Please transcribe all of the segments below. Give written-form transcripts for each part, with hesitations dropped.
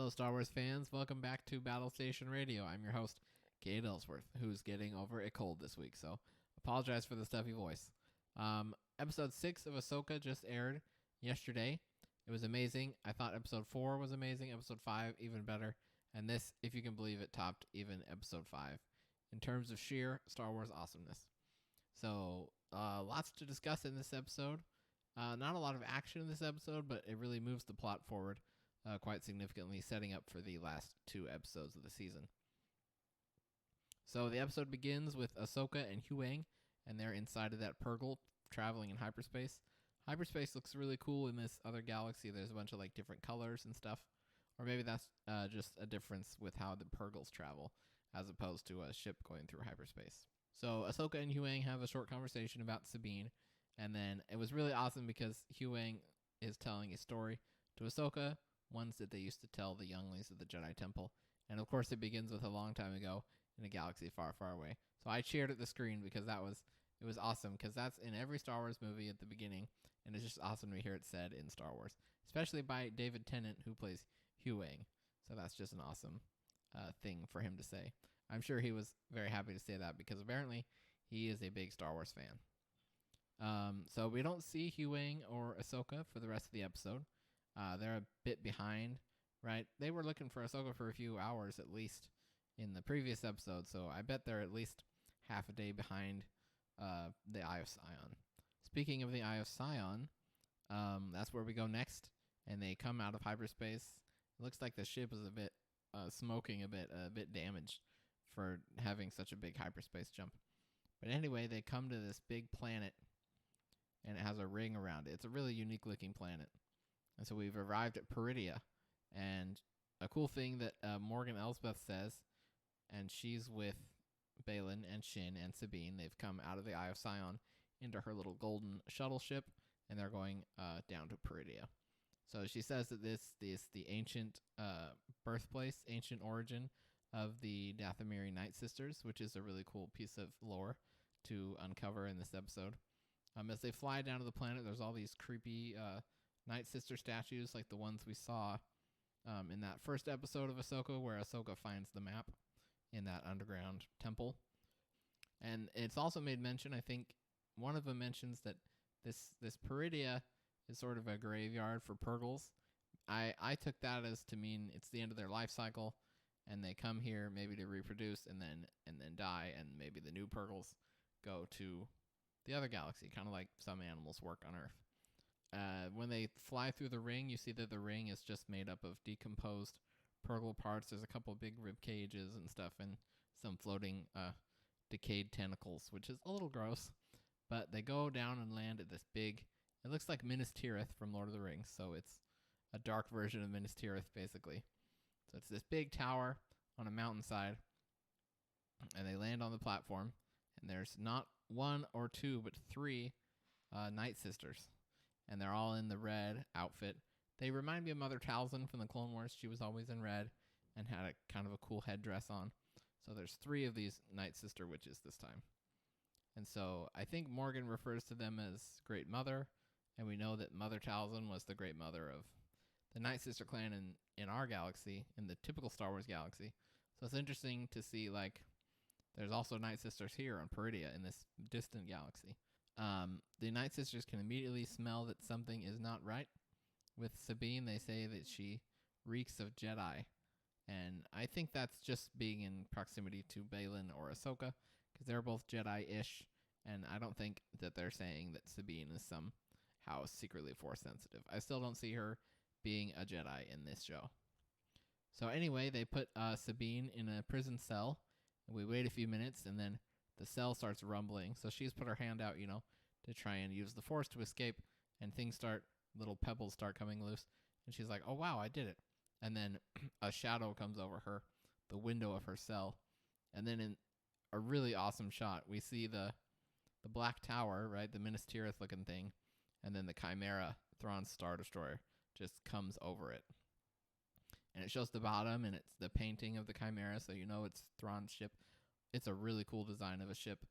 Hello, Star Wars fans. Welcome back to Battle Station Radio. I'm your host, Kate Ellsworth, who's getting over a cold this week, so apologize for the stuffy voice. Episode 6 of Ahsoka just aired yesterday. It was amazing. I thought episode 4 was amazing. Episode 5, even better. And this, if you can believe it, topped even episode 5 in terms of sheer Star Wars awesomeness. So, lots to discuss in this episode. Not a lot of action in this episode, but it really moves the plot forward quite significantly, setting up for the last 2 episodes of the season. So the episode begins with Ahsoka and Huyang, and they're inside of that Purgle, traveling in hyperspace. Hyperspace looks really cool in this other galaxy. There's a bunch of like different colors and stuff. Or maybe that's just a difference with how the Purgles travel, as opposed to a ship going through hyperspace. So Ahsoka and Huyang have a short conversation about Sabine, and then it was really awesome because Huyang is telling a story to Ahsoka, ones that they used to tell the younglings of the Jedi Temple. And of course it begins with a long time ago in a galaxy far, far away. So I cheered at the screen because it was awesome, because that's in every Star Wars movie at the beginning, and it's just awesome to hear it said in Star Wars, especially by David Tennant, who plays Huyang. So that's just an awesome thing for him to say. I'm sure he was very happy to say that because apparently he is a big Star Wars fan. So we don't see Huyang or Ahsoka for the rest of the episode. They're a bit behind, right? They were looking for Ahsoka for a few hours at least in the previous episode, so I bet they're at least half a day behind the Eye of Sion. Speaking of the Eye of Sion, that's where we go next, and they come out of hyperspace. It looks like the ship is a bit smoking, a bit damaged for having such a big hyperspace jump. But anyway, they come to this big planet, and it has a ring around it. It's a really unique looking planet. And so we've arrived at Peridia, and a cool thing that Morgan Elsbeth says, and she's with Baylan and Shin and Sabine. They've come out of the Eye of Sion into her little golden shuttle ship, and they're going down to Peridia. So she says that this is the ancient birthplace, ancient origin of the Dathomiri Night Sisters, which is a really cool piece of lore to uncover in this episode. As they fly down to the planet, there's all these creepy Night Sister statues, like the ones we saw in that first episode of Ahsoka, where Ahsoka finds the map in that underground temple. And it's also made mention, I think one of them mentions that this Peridia is sort of a graveyard for Purgles. I took that as to mean it's the end of their life cycle, and they come here maybe to reproduce and then die, and maybe the new Purgles go to the other galaxy, kind of like some animals work on Earth. When they fly through the ring, you see that the ring is just made up of decomposed Purgle parts. There's a couple big rib cages and stuff, and some floating decayed tentacles, which is a little gross. But they go down and land at this big, it looks like Minas Tirith from Lord of the Rings, so it's a dark version of Minas Tirith, basically. So it's this big tower on a mountainside, and they land on the platform, and there's not 1 or 2, but 3 Night Sisters. And they're all in the red outfit. They remind me of Mother Talzin from the Clone Wars. She was always in red and had a kind of a cool headdress on. So there's 3 of these Night Sister witches this time. And so I think Morgan refers to them as Great Mother, and we know that Mother Talzin was the Great Mother of the Night Sister clan in our galaxy, in the typical Star Wars galaxy. So it's interesting to see, like, there's also Night Sisters here on Peridia in this distant galaxy. The Night Sisters can immediately smell that something is not right. With Sabine, they say that she reeks of Jedi. And I think that's just being in proximity to Baylan or Ahsoka, because they're both Jedi-ish, and I don't think that they're saying that Sabine is somehow secretly Force-sensitive. I still don't see her being a Jedi in this show. So anyway, they put Sabine in a prison cell, and we wait a few minutes, and then the cell starts rumbling. So she's put her hand out, to try and use the Force to escape, and little pebbles start coming loose, and she's like, oh wow, I did it. And then a shadow comes over her, the window of her cell, and then in a really awesome shot, we see the Black Tower, right, the Minas Tirith looking thing, and then the Chimera, Thrawn's Star Destroyer, just comes over it. And it shows the bottom, and it's the painting of the Chimera, so it's Thrawn's ship. It's a really cool design of a ship.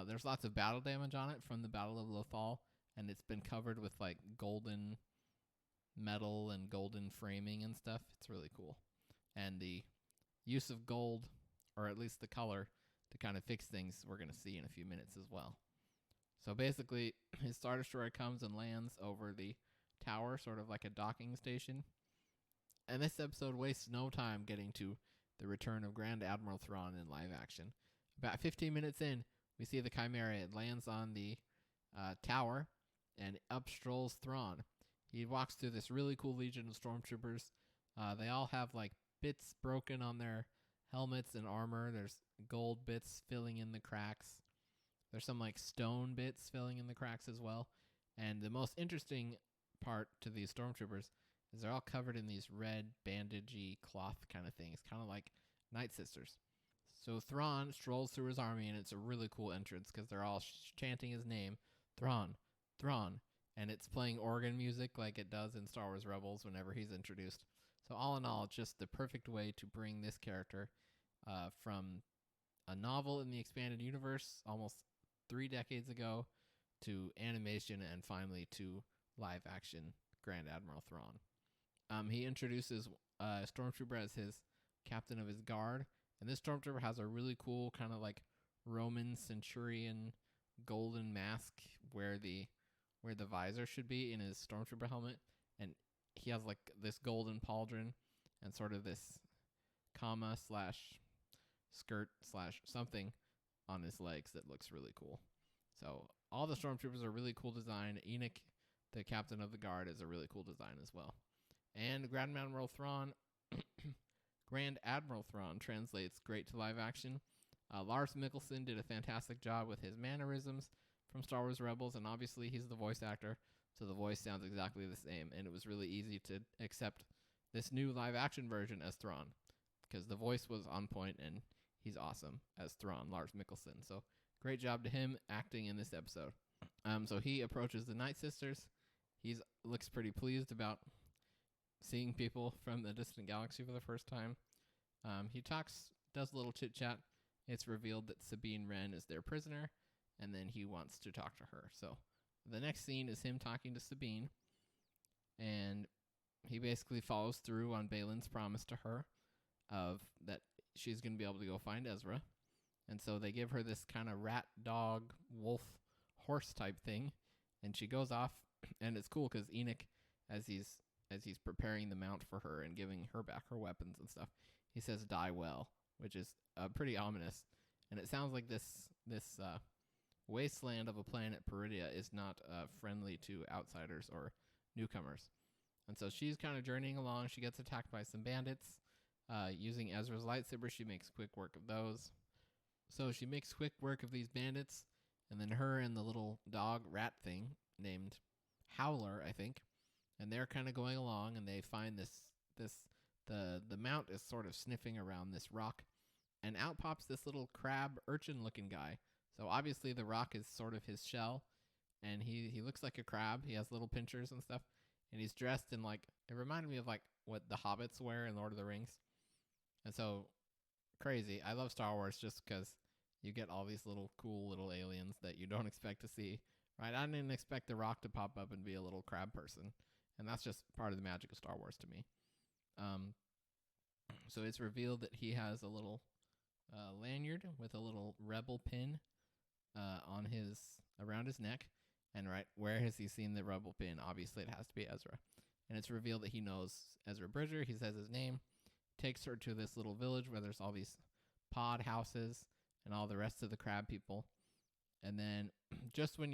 There's lots of battle damage on it from the Battle of Lothal, and it's been covered with like golden metal and golden framing and stuff. It's really cool. And the use of gold, or at least the color, to kind of fix things, we're going to see in a few minutes as well. So basically, his Star Destroyer comes and lands over the tower, sort of like a docking station. And this episode wastes no time getting to the return of Grand Admiral Thrawn in live action. About 15 minutes in, we see the Chimera. It lands on the tower, and up strolls Thrawn. He walks through this really cool legion of stormtroopers. They all have like bits broken on their helmets and armor. There's gold bits filling in the cracks. There's some like stone bits filling in the cracks as well. And the most interesting part to these stormtroopers is they're all covered in these red bandagey cloth kind of things, kind of like Night Sisters. So Thrawn strolls through his army, and it's a really cool entrance because they're all chanting his name, Thrawn, Thrawn, and it's playing organ music like it does in Star Wars Rebels whenever he's introduced. So all in all, it's just the perfect way to bring this character from a novel in the expanded universe almost 3 decades ago to animation and finally to live action Grand Admiral Thrawn. He introduces a stormtrooper as his captain of his guard, and this stormtrooper has a really cool kind of like Roman centurion golden mask where the visor should be in his stormtrooper helmet, and he has like this golden pauldron and sort of this comma / skirt / something on his legs that looks really cool. So all the stormtroopers are really cool design. Enoch, the captain of the guard, is a really cool design as well. And Grand Admiral Thrawn translates great to live action. Lars Mikkelsen did a fantastic job with his mannerisms from Star Wars Rebels, and obviously he's the voice actor, so the voice sounds exactly the same, and it was really easy to accept this new live action version as Thrawn, because the voice was on point, and he's awesome as Thrawn, Lars Mikkelsen. So great job to him acting in this episode. So he approaches the Night Sisters. He looks pretty pleased about seeing people from the distant galaxy for the first time. He does a little chit chat. It's revealed that Sabine Wren is their prisoner, and then he wants to talk to her. So the next scene is him talking to Sabine, and he basically follows through on Balin's promise to her of that she's going to be able to go find Ezra. And so they give her this kind of rat, dog, wolf, horse type thing, and she goes off. And it's cool because Enoch, as he's preparing the mount for her and giving her back her weapons and stuff, he says "die well," which is pretty ominous. And it sounds like this wasteland of a planet, Peridia, is not friendly to outsiders or newcomers. And so she's kind of journeying along. She gets attacked by some bandits. Using Ezra's lightsaber, she makes quick work of those. So she makes quick work of these bandits, and then her and the little dog rat thing named Howler, I think, and they're kind of going along, and they find the mount is sort of sniffing around this rock, and out pops this little crab urchin looking guy. So obviously the rock is sort of his shell, and he looks like a crab. He has little pinchers and stuff, and he's dressed in like, it reminded me of like what the hobbits wear in Lord of the Rings. And so crazy. I love Star Wars just because you get all these little cool little aliens that you don't expect to see, right? I didn't expect the rock to pop up and be a little crab person, and that's just part of the magic of Star Wars to me. So it's revealed that he has a little lanyard with a little rebel pin around his neck, and right where has he seen the rebel pin? Obviously, it has to be Ezra, and it's revealed that he knows Ezra Bridger. He says his name, takes her to this little village where there's all these pod houses and all the rest of the crab people, and then just when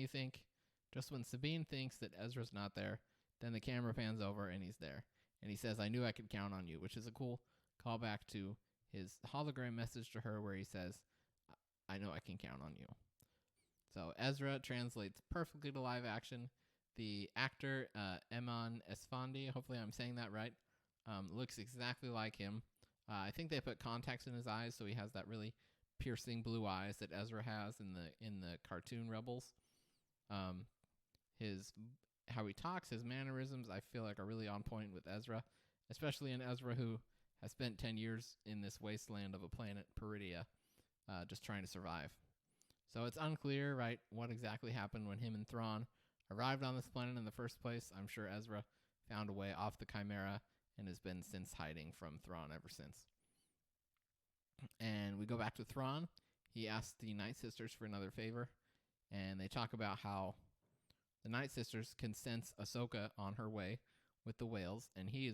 Sabine thinks that Ezra's not there, then the camera pans over and he's there, and he says, "I knew I could count on you," which is a cool callback to his hologram message to her where he says, "I know I can count on you." So Ezra translates perfectly to live action. The actor, Eman Esfandi, hopefully I'm saying that right, looks exactly like him. I think they put contacts in his eyes, so he has that really piercing blue eyes that Ezra has in the cartoon Rebels. How he talks, his mannerisms, I feel like are really on point with Ezra, especially in Ezra, who has spent 10 years in this wasteland of a planet, Peridia, just trying to survive. So it's unclear, right, what exactly happened when him and Thrawn arrived on this planet in the first place. I'm sure Ezra found a way off the Chimera and has been since hiding from Thrawn ever since. And we go back to Thrawn. He asks the Night Sisters for another favor, and they talk about how the Night Sisters can sense Ahsoka on her way with the whales, and he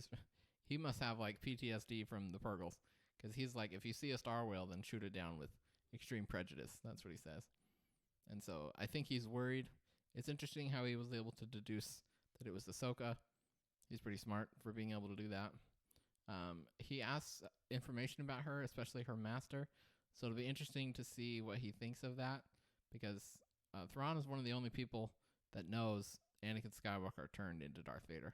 must have like PTSD from the Purgles, because he's like, if you see a star whale, then shoot it down with extreme prejudice. That's what he says. And so I think he's worried. It's interesting how he was able to deduce that it was Ahsoka. He's pretty smart for being able to do that. He asks information about her, especially her master. So it'll be interesting to see what he thinks of that, because Thrawn is one of the only people that knows Anakin Skywalker turned into Darth Vader.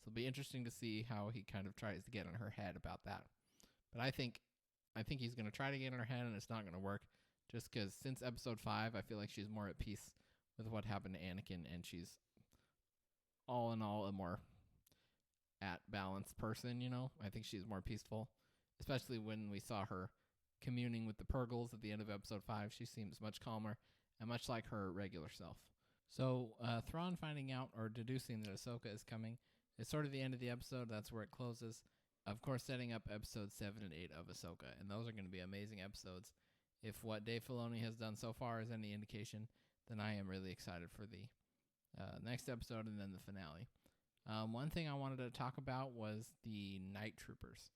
So it'll be interesting to see how he kind of tries to get in her head about that. But I think he's going to try to get in her head, and it's not going to work, just because since Episode 5, I feel like she's more at peace with what happened to Anakin, and she's all in all a more at balanced person, you know. I think she's more peaceful, especially when we saw her communing with the Purgles at the end of Episode 5. She seems much calmer and much like her regular self. So Thrawn finding out or deducing that Ahsoka is coming is sort of the end of the episode. That's where it closes. Of course, setting up Episodes 7 and 8 of Ahsoka, and those are going to be amazing episodes. If what Dave Filoni has done so far is any indication, then I am really excited for the next episode and then the finale. One thing I wanted to talk about was the Night Troopers.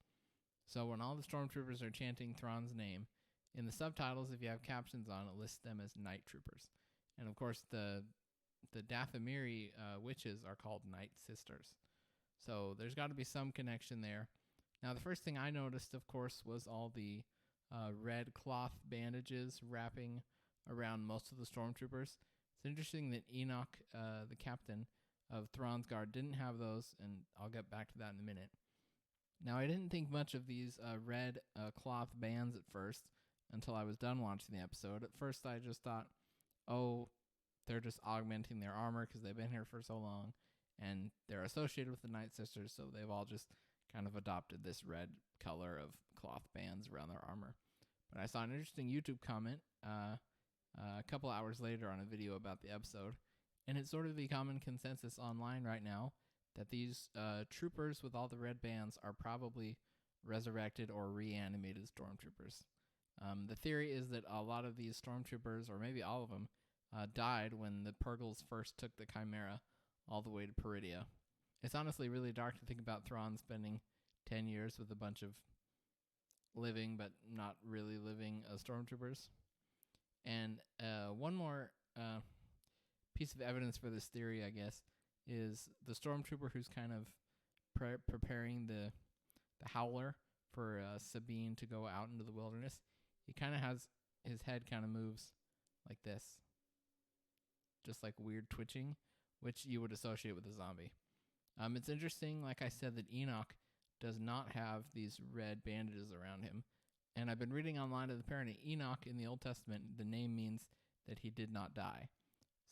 So when all the Stormtroopers are chanting Thrawn's name, in the subtitles, if you have captions on, it lists them as Night Troopers. And of course, the Dathomiri witches are called Night Sisters. So there's got to be some connection there. Now, the first thing I noticed, of course, was all the red cloth bandages wrapping around most of the Stormtroopers. It's interesting that Enoch, the captain of Thrawn's Guard, didn't have those, and I'll get back to that in a minute. Now, I didn't think much of these red cloth bands at first until I was done watching the episode. At first, I just thought, oh, they're just augmenting their armor because they've been here for so long, and they're associated with the Night Sisters, so they've all just kind of adopted this red color of cloth bands around their armor. But I saw an interesting YouTube comment a couple hours later on a video about the episode, and it's sort of the common consensus online right now that these troopers with all the red bands are probably resurrected or reanimated stormtroopers. The theory is that a lot of these stormtroopers, or maybe all of them, died when the Purgles first took the Chimera all the way to Peridia. It's honestly really dark to think about Thrawn spending 10 years with a bunch of living but not really living stormtroopers. And one more piece of evidence for this theory, I guess, is the stormtrooper who's kind of preparing the howler for Sabine to go out into the wilderness. He kind of has his head kind of moves like this, just like weird twitching, which you would associate with a zombie. It's interesting, like I said, that Enoch does not have these red bandages around him. And I've been reading online that apparently Enoch in the Old Testament, the name means that he did not die.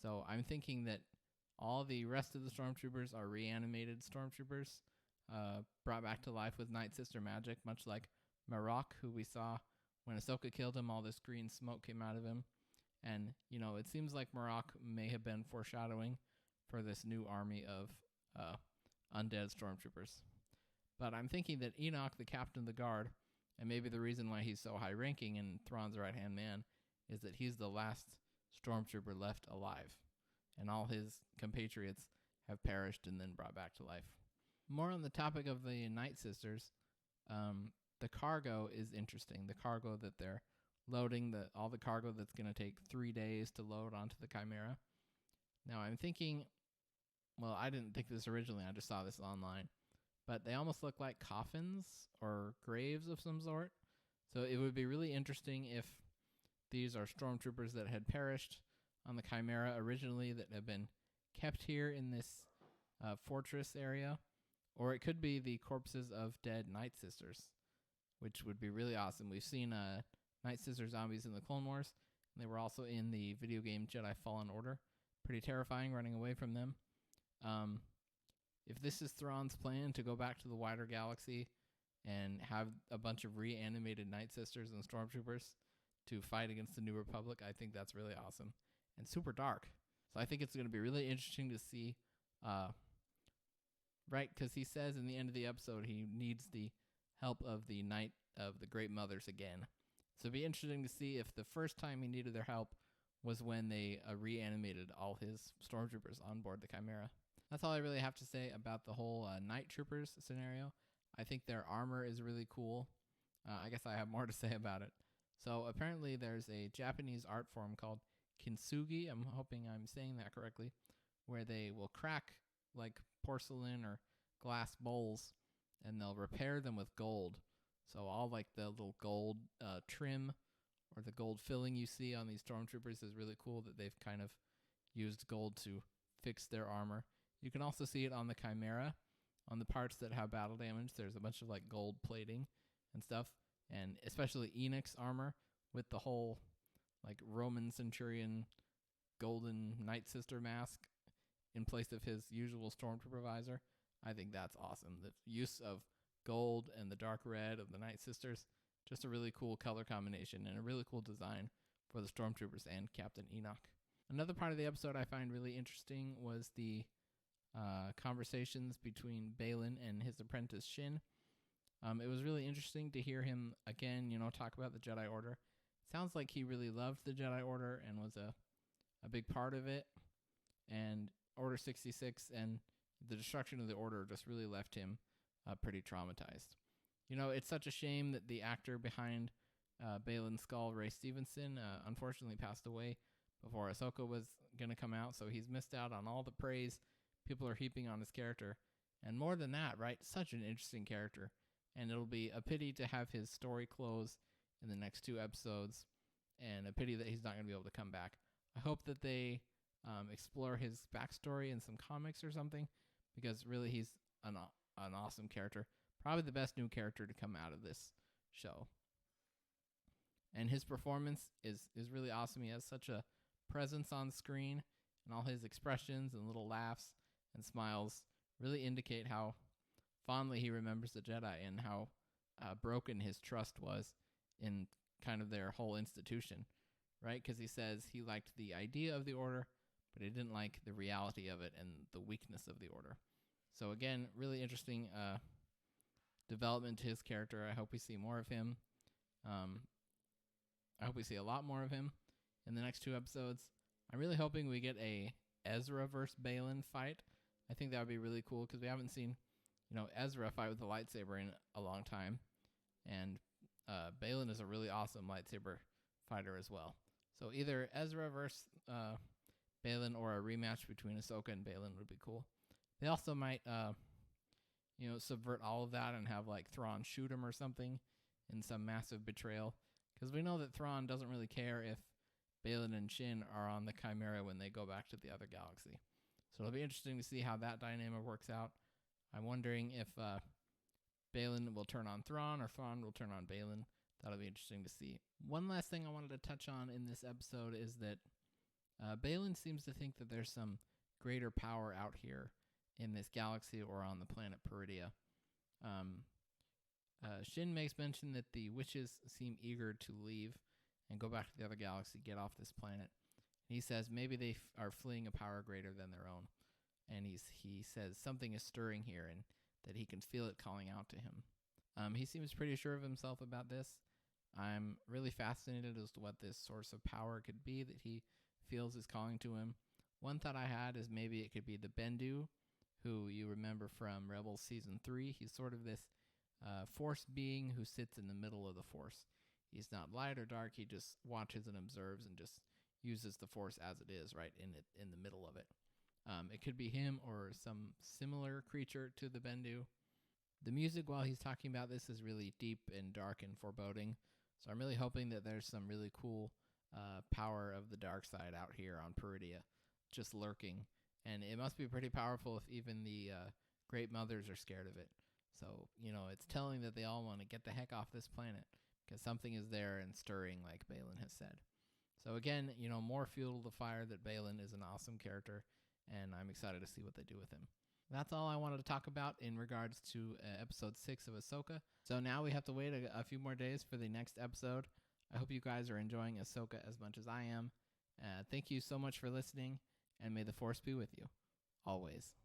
So I'm thinking that all the rest of the stormtroopers are reanimated stormtroopers, brought back to life with Night Sister magic, much like Marok, who we saw when Ahsoka killed him, all this green smoke came out of him. And, you know, it seems like Marok may have been foreshadowing for this new army of undead stormtroopers. But I'm thinking that Enoch, the captain of the guard, and maybe the reason why he's so high-ranking and Thrawn's right-hand man, is that he's the last stormtrooper left alive, and all his compatriots have perished and then brought back to life. More on the topic of the Night Sisters, the cargo is interesting. The cargo that they're loading, all the cargo that's going to take 3 days to load onto the Chimera. Now, I'm thinking, well, I didn't think this originally. I just saw this online. But they almost look like coffins or graves of some sort. So it would be really interesting if these are stormtroopers that had perished on the Chimera originally that have been kept here in this fortress area. Or it could be the corpses of dead Night Sisters, which would be really awesome. We've seen Night Sister zombies in the Clone Wars, and they were also in the video game Jedi Fallen Order. Pretty terrifying running away from them. If this is Thrawn's plan to go back to the wider galaxy and have a bunch of reanimated Night Sisters and Stormtroopers to fight against the New Republic, I think that's really awesome and super dark. So I think it's going to be really interesting to see right? Because he says in the end of the episode he needs the help of the Night of the Great Mothers again. So it'd be interesting to see if the first time he needed their help was when they reanimated all his stormtroopers on board the Chimera. That's all I really have to say about the whole Night Troopers scenario. I think their armor is really cool. I guess I have more to say about it. So apparently there's a Japanese art form called kintsugi. I'm hoping I'm saying that correctly, where they will crack like porcelain or glass bowls and they'll repair them with gold. So all like the little gold trim or the gold filling you see on these stormtroopers is really cool that they've kind of used gold to fix their armor. You can also see it on the Chimera. On the parts that have battle damage, there's a bunch of like gold plating and stuff, and especially Enoch's armor with the whole like Roman centurion golden Night Sister mask in place of his usual stormtrooper visor. I think that's awesome. The use of gold and the dark red of the Night Sisters, just a really cool color combination and a really cool design for the stormtroopers and Captain Enoch. Another part of the episode I find really interesting was the conversations between Baylan and his apprentice Shin. It was really interesting to hear him again, talk about the Jedi Order. Sounds like he really loved the Jedi Order and was a big part of it. And Order 66 and the destruction of the Order just really left him pretty traumatized. It's such a shame that the actor behind Baylan's skull, Ray Stevenson, unfortunately passed away before Ahsoka was going to come out. So he's missed out on all the praise people are heaping on his character. And more than that, right? Such an interesting character. And it'll be a pity to have his story close in the next 2 episodes. And a pity that he's not going to be able to come back. I hope that they explore his backstory in some comics or something. Because really he's an awesome character. Probably the best new character to come out of this show. And his performance is really awesome. He has such a presence on screen. And all his expressions and little laughs and smiles really indicate how fondly he remembers the Jedi and how broken his trust was in kind of their whole institution, right? Because he says he liked the idea of the Order, but he didn't like the reality of it and the weakness of the Order. So again, really interesting development to his character. I hope we see more of him. I hope we see a lot more of him in the next 2 episodes. I'm really hoping we get a Ezra versus Baylan fight. I think that would be really cool because we haven't seen, Ezra fight with a lightsaber in a long time. And Baylan is a really awesome lightsaber fighter as well. So either Ezra versus Baylan or a rematch between Ahsoka and Baylan would be cool. They also might, subvert all of that and have like Thrawn shoot him or something in some massive betrayal. Because we know that Thrawn doesn't really care if Baylan and Shin are on the Chimera when they go back to the other galaxy. So it'll be interesting to see how that dynamic works out. I'm wondering if Baylan will turn on Thrawn or Thrawn will turn on Baylan. That'll be interesting to see. One last thing I wanted to touch on in this episode is that Baylan seems to think that there's some greater power out here in this galaxy or on the planet Peridia. Shin makes mention that the witches seem eager to leave and go back to the other galaxy, get off this planet. He says maybe they are fleeing a power greater than their own. And he says something is stirring here and that he can feel it calling out to him. He seems pretty sure of himself about this. I'm really fascinated as to what this source of power could be that he feels is calling to him. One thought I had is maybe it could be the Bendu, who you remember from Rebels Season 3. He's sort of this force being who sits in the middle of the force. He's not light or dark. He just watches and observes and just uses the force as it is, right, in the middle of it. It could be him or some similar creature to the Bendu. The music while he's talking about this is really deep and dark and foreboding. So I'm really hoping that there's some really cool power of the dark side out here on Peridia, just lurking. And it must be pretty powerful if even the Great Mothers are scared of it. So, it's telling that they all want to get the heck off this planet because something is there and stirring, like Baylan has said. So again, more fuel to the fire that Baylan is an awesome character, and I'm excited to see what they do with him. That's all I wanted to talk about in regards to episode 6 of Ahsoka. So now we have to wait a few more days for the next episode. I hope you guys are enjoying Ahsoka as much as I am. Thank you so much for listening, and may the Force be with you, always.